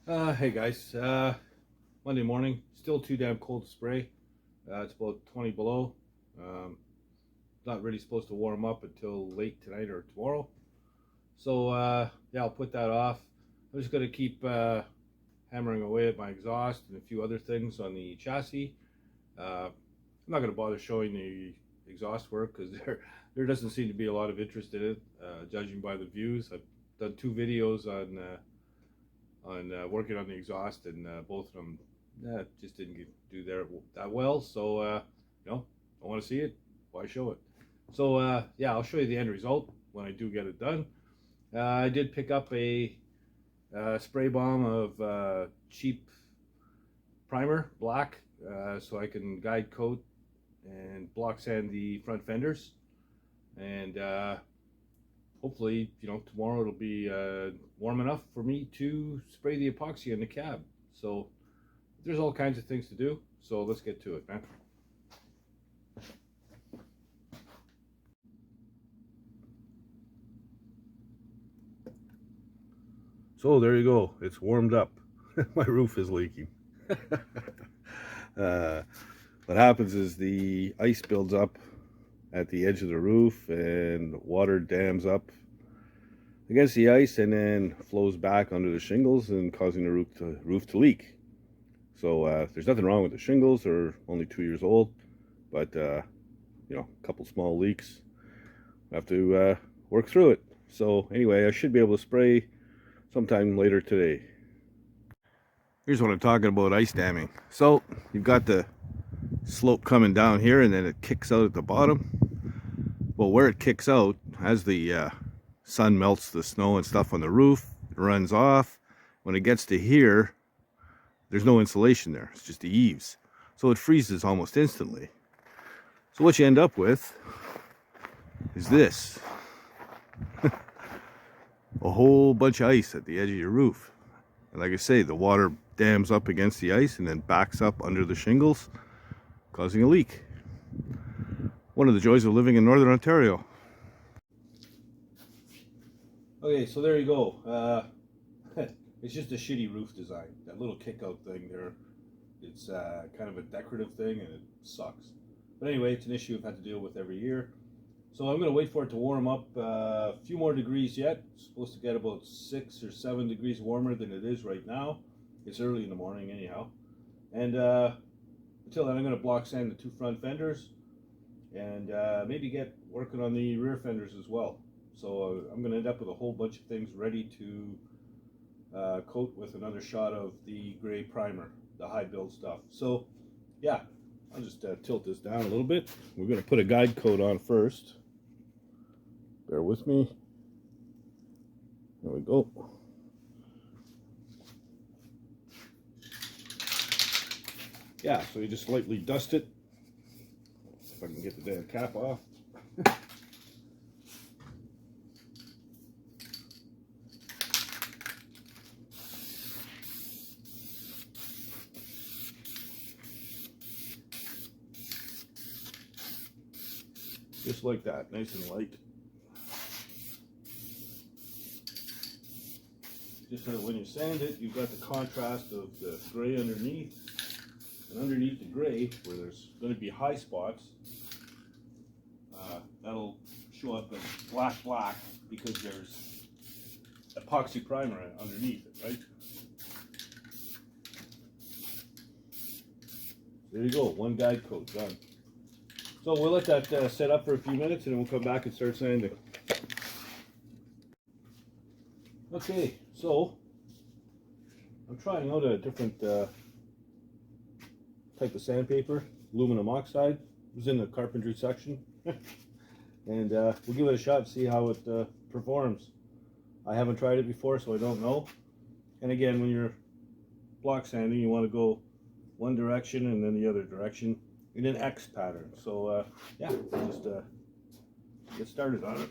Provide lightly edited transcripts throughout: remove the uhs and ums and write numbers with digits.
Hey guys, Monday morning, still too damn cold to spray. It's about 20 below. Um, Not really supposed to warm up until late tonight or tomorrow. So yeah, I'll put that off. I'm just gonna keep hammering away at my exhaust and a few other things on the chassis. I'm not gonna bother showing the exhaust work because there doesn't seem to be a lot of interest in it, judging by the views. I've done two videos on working on the exhaust, and both of them just didn't do that well. So I want to see it. Why show it? So yeah, I'll show you the end result when I do get it done. I did pick up a spray bomb of cheap primer, black, so I can guide coat and block sand the front fenders, and hopefully, tomorrow it'll be warm enough for me to spray the epoxy in the cab. So there's all kinds of things to do. So let's get to it, man. So there you go. It's warmed up. My roof is leaking. What happens is the ice builds up at the edge of the roof and water dams up against the ice and then flows back under the shingles and causing the roof to leak. So there's nothing wrong with the shingles. They're only 2 years old, but a couple small leaks. I have to work through it. So anyway, I should be able to spray sometime later today. Here's what I'm talking about, ice damming. So you've got the slope coming down here and then it kicks out at the bottom. Well, where it kicks out, as the sun melts the snow and stuff on the roof, it runs off. When it gets to here, there's no insulation there. It's just the eaves. So it freezes almost instantly. So what you end up with is this. A whole bunch of ice at the edge of your roof. And like I say, the water dams up against the ice and then backs up under the shingles, causing a leak. One of the joys of living in Northern Ontario. Okay, so there you go. It's just a shitty roof design. That little kick-out thing there, it's kind of a decorative thing and it sucks. But anyway, it's an issue I've had to deal with every year. So I'm going to wait for it to warm up a few more degrees yet. It's supposed to get about 6 or 7 degrees warmer than it is right now. It's early in the morning anyhow. And until then, I'm going to block sand the two front fenders and maybe get working on the rear fenders as well. So I'm going to end up with a whole bunch of things ready to coat with another shot of the gray primer, the high build stuff. So yeah, I'll just tilt this down a little bit. We're going to put a guide coat on first. Bear with me. There we go. Yeah, so you just lightly dust it. If I can get the damn cap off. Just like that, nice and light. Just so that when you sand it, you've got the contrast of the gray underneath, and underneath the gray, where there's going to be high spots, that'll show up as black because there's epoxy primer underneath it, right? There you go, one guide coat done. So we'll let that set up for a few minutes and then we'll come back and start sanding. Okay, so I'm trying out a different type of sandpaper, aluminum oxide. It was in the carpentry section. And we'll give it a shot and see how it performs. I haven't tried it before, so I don't know. And again, when you're block sanding, you want to go one direction and then the other direction in an X pattern. So yeah, we'll just get started on it.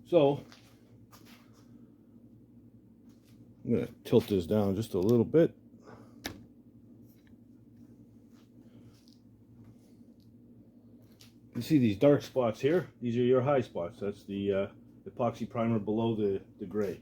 So I'm going to tilt this down just a little bit. You see these dark spots here? These are your high spots. That's the epoxy primer below the gray.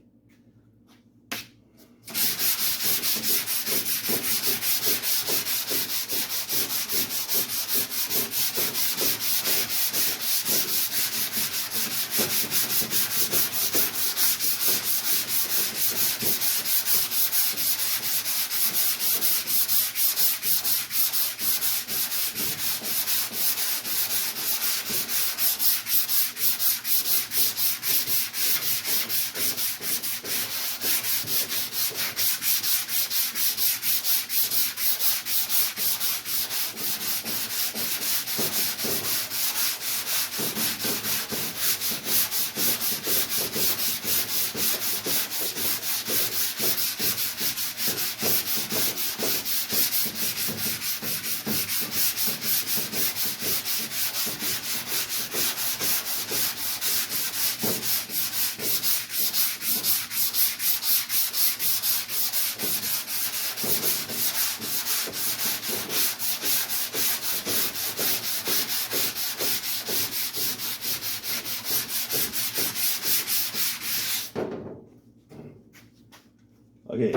Okay,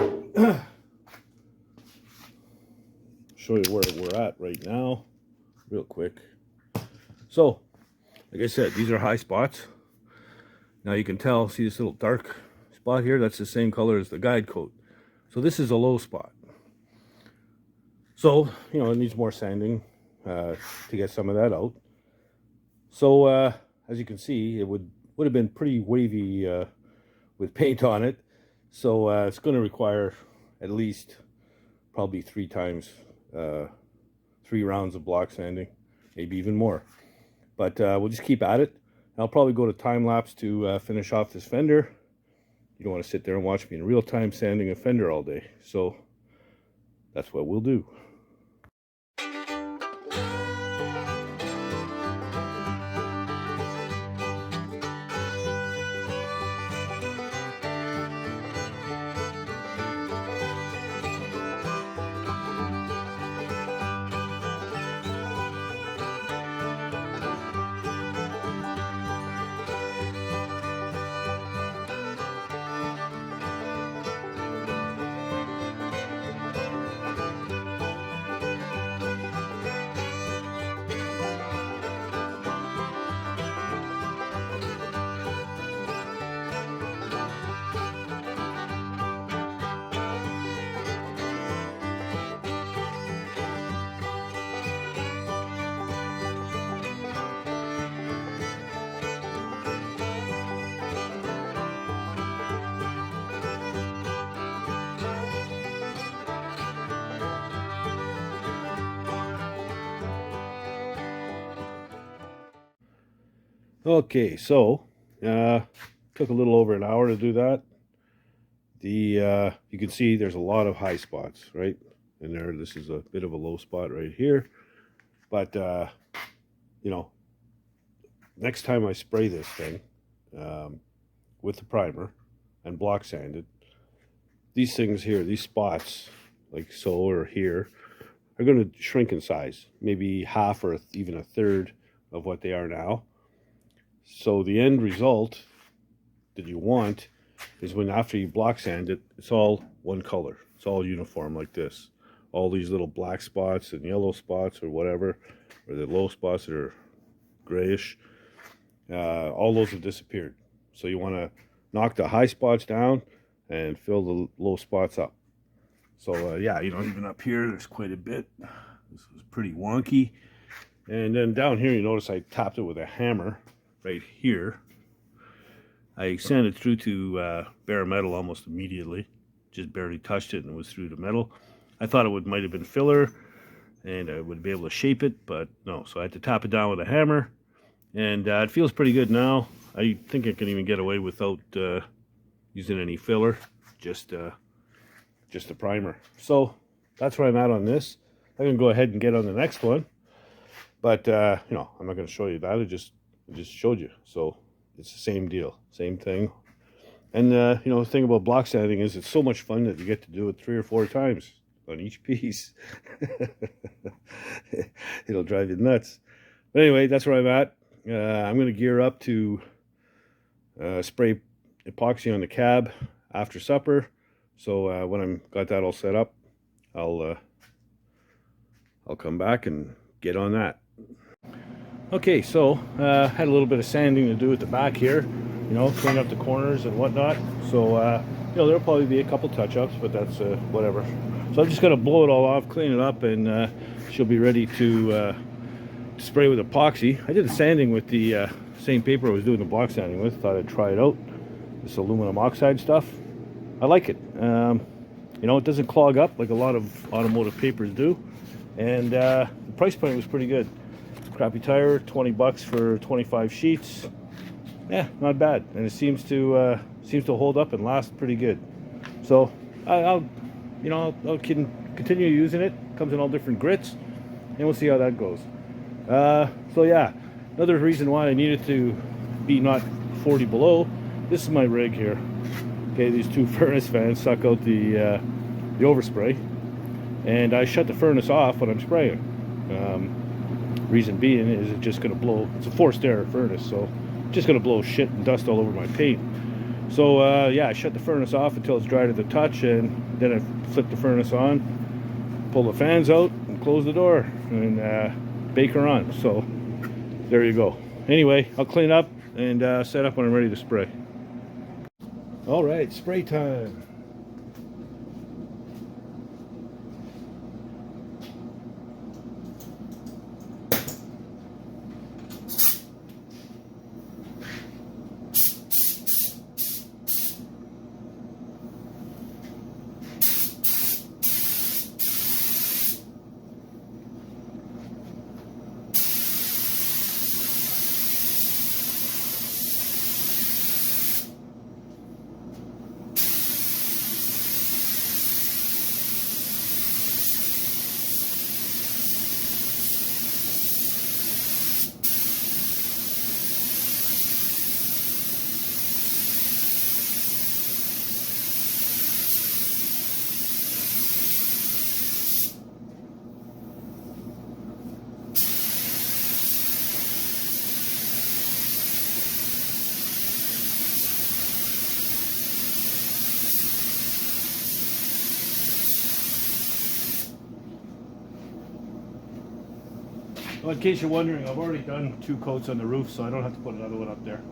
show you where we're at right now, real quick. So, like I said, these are high spots. Now you can tell, see this little dark spot here? That's the same color as the guide coat. So this is a low spot. So, you know, it needs more sanding to get some of that out. So, as you can see, it would have been pretty wavy with paint on it. So it's going to require at least probably 3 rounds of block sanding, maybe even more. But we'll just keep at it. I'll probably go to time lapse to finish off this fender. You don't want to sit there and watch me in real time sanding a fender all day. So that's what we'll do. Okay, so took a little over an hour to do that. You can see there's a lot of high spots right in there. This is a bit of a low spot right here, but you know, next time I spray this thing with the primer and block sand it, these things here, these spots like so or here, are going to shrink in size, maybe half or even a third of what they are now. So the end result that you want is when after you block sand it, it's all one color. It's all uniform like this. All these little black spots and yellow spots or whatever, or the low spots that are grayish, all those have disappeared. So you want to knock the high spots down and fill the low spots up. So yeah, you know, even up here there's quite a bit. This was pretty wonky. And then down here, you notice I tapped it with a hammer right here. I sanded through to bare metal almost immediately. Just barely touched it and it was through the metal. I thought it might have been filler and I would be able to shape it, but no. So I had to tap it down with a hammer, and it feels pretty good now. I think I can even get away without using any filler, just a primer. So that's where I'm at on this. I'm gonna go ahead and get on the next one. But, you know, I'm not going to show you that. I just showed you. So it's the same deal, same thing. And, you know, the thing about block sanding is it's so much fun that you get to do it 3 or 4 times on each piece. It'll drive you nuts. But anyway, that's where I'm at. I'm going to gear up to spray epoxy on the cab after supper. So when I'm got that all set up, I'll come back and get on that. Okay, so had a little bit of sanding to do at the back here, you know, clean up the corners and whatnot. So you know, there'll probably be a couple touch-ups, but that's whatever. So I'm just gonna blow it all off, clean it up, and she'll be ready to spray with epoxy. I did the sanding with the same paper I was doing the block sanding with. Thought I'd try it out. This aluminum oxide stuff, I like it. You know, it doesn't clog up like a lot of automotive papers do, and the price point was pretty good. Crappy tire, 20 bucks for 25 sheets. Yeah, not bad, and it seems to hold up and last pretty good. So I'll continue using it. Comes in all different grits, and we'll see how that goes. So yeah, another reason why I needed to be not 40 below. This is my rig here. Okay, these 2 furnace fans suck out the overspray, and I shut the furnace off when I'm spraying. Reason being is it's just going to blow. It's a forced air furnace, so it's just going to blow shit and dust all over my paint. So yeah, I shut the furnace off until it's dry to the touch, and then I flip the furnace on, pull the fans out, and close the door, and bake her on. So there you go. Anyway, I'll clean up and set up when I'm ready to spray. All right, spray time. Well, in case you're wondering, I've already done 2 coats on the roof, so I don't have to put another one up there.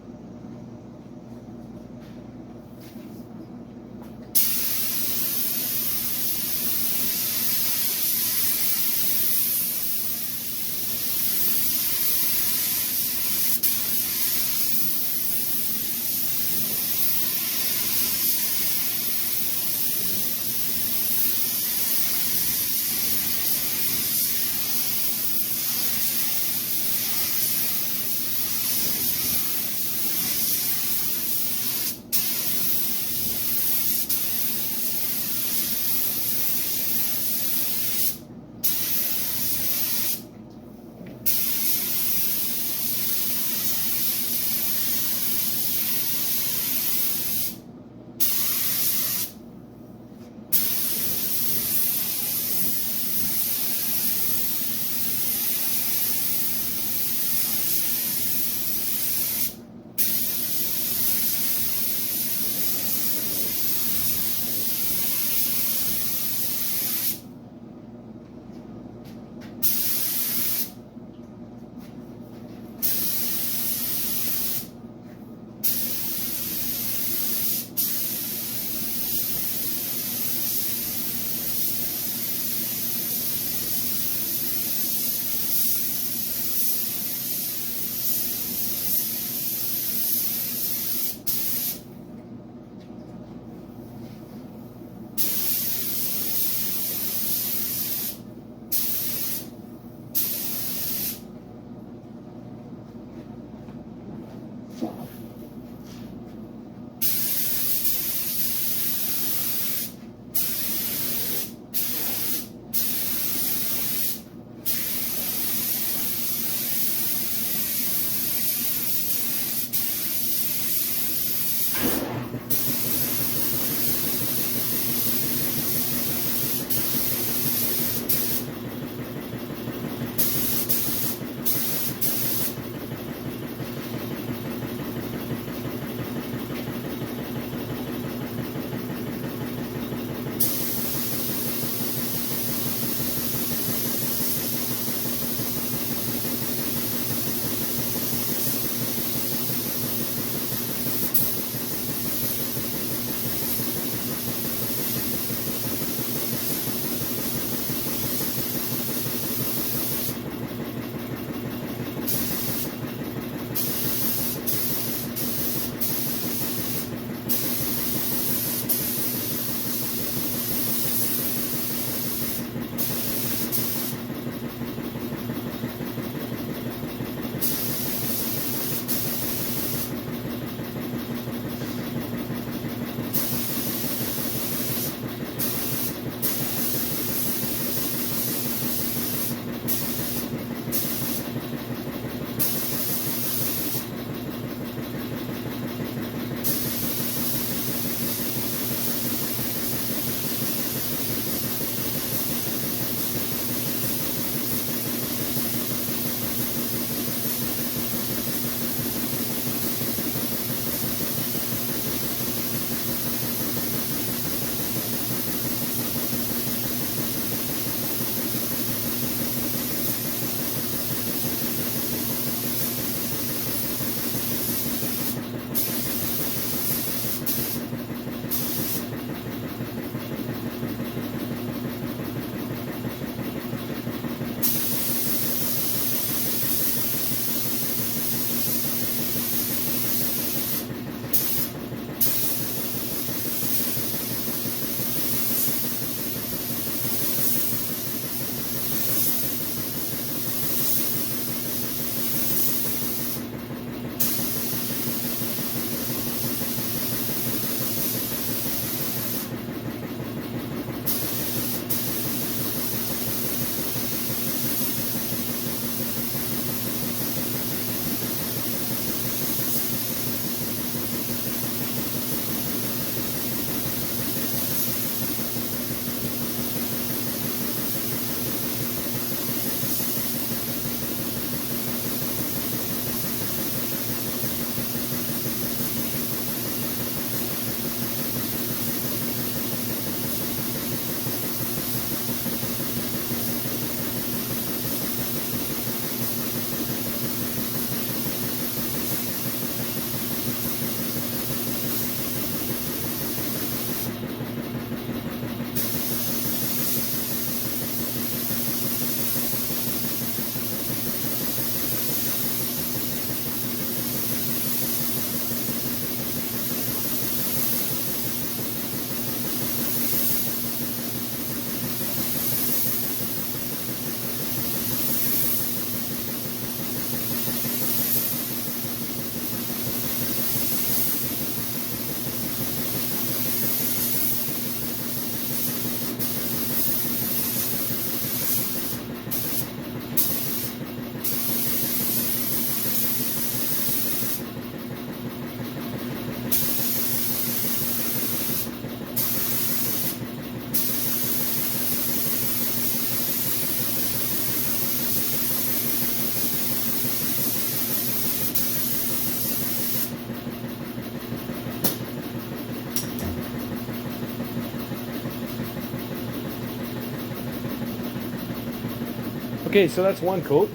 Okay, so that's one coat.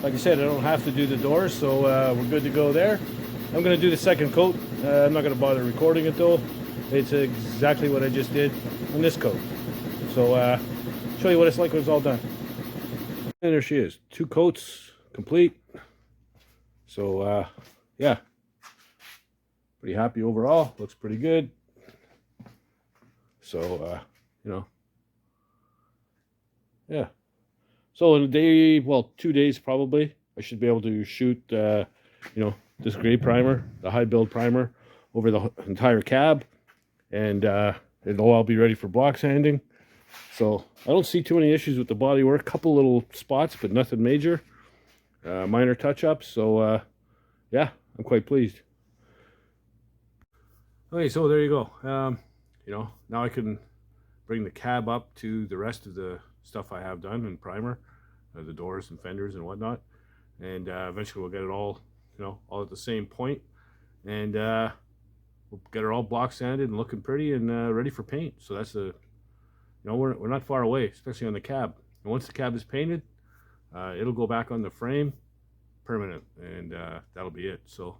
Like I said, I don't have to do the doors, so we're good to go there. I'm going to do the second coat. I'm not going to bother recording it though. It's exactly what I just did on this coat. So show you what it's like when it's all done. And there she is, 2 coats complete. So yeah, pretty happy overall. Looks pretty good. So you know, yeah. So in a day, well, 2 days probably, I should be able to shoot, you know, this gray primer, the high build primer, over the entire cab, and it'll all be ready for block sanding. So I don't see too many issues with the bodywork. Couple little spots, but nothing major. Minor touch-ups. So yeah, I'm quite pleased. Okay, so there you go. You know, now I can bring the cab up to the rest of the stuff I have done in primer, the doors and fenders and whatnot, and eventually we'll get it all, you know, all at the same point, and we'll get it all block sanded and looking pretty and ready for paint. So that's you know, we're not far away, especially on the cab. And once the cab is painted, it'll go back on the frame permanent, and that'll be it. So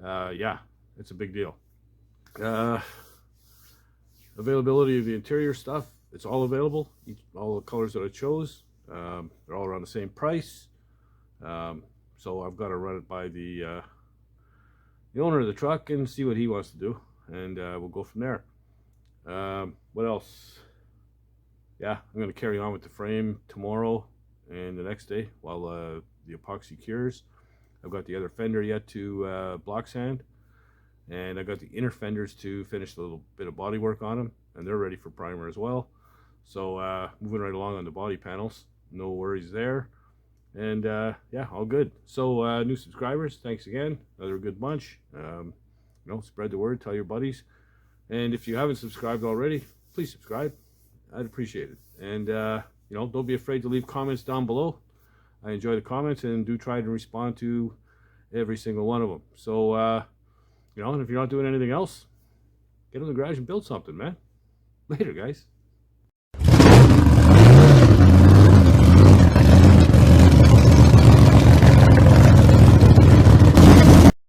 yeah, it's a big deal. Availability of the interior stuff, it's all available, all the colors that I chose. They're all around the same price. So I've got to run it by the owner of the truck and see what he wants to do, and we'll go from there. What else? Yeah, I'm going to carry on with the frame tomorrow and the next day while the epoxy cures. I've got the other fender yet to block sand, and I got the inner fenders to finish a little bit of body work on them, and they're ready for primer as well. So moving right along on the body panels, no worries there. And yeah, all good. So new subscribers, thanks again, another good bunch. You know, spread the word, tell your buddies, and if you haven't subscribed already, please subscribe. I'd appreciate it. And you know, don't be afraid to leave comments down below. I enjoy the comments and do try to respond to every single one of them. So you know, and if you're not doing anything else, get in the garage and build something, man. Later, guys.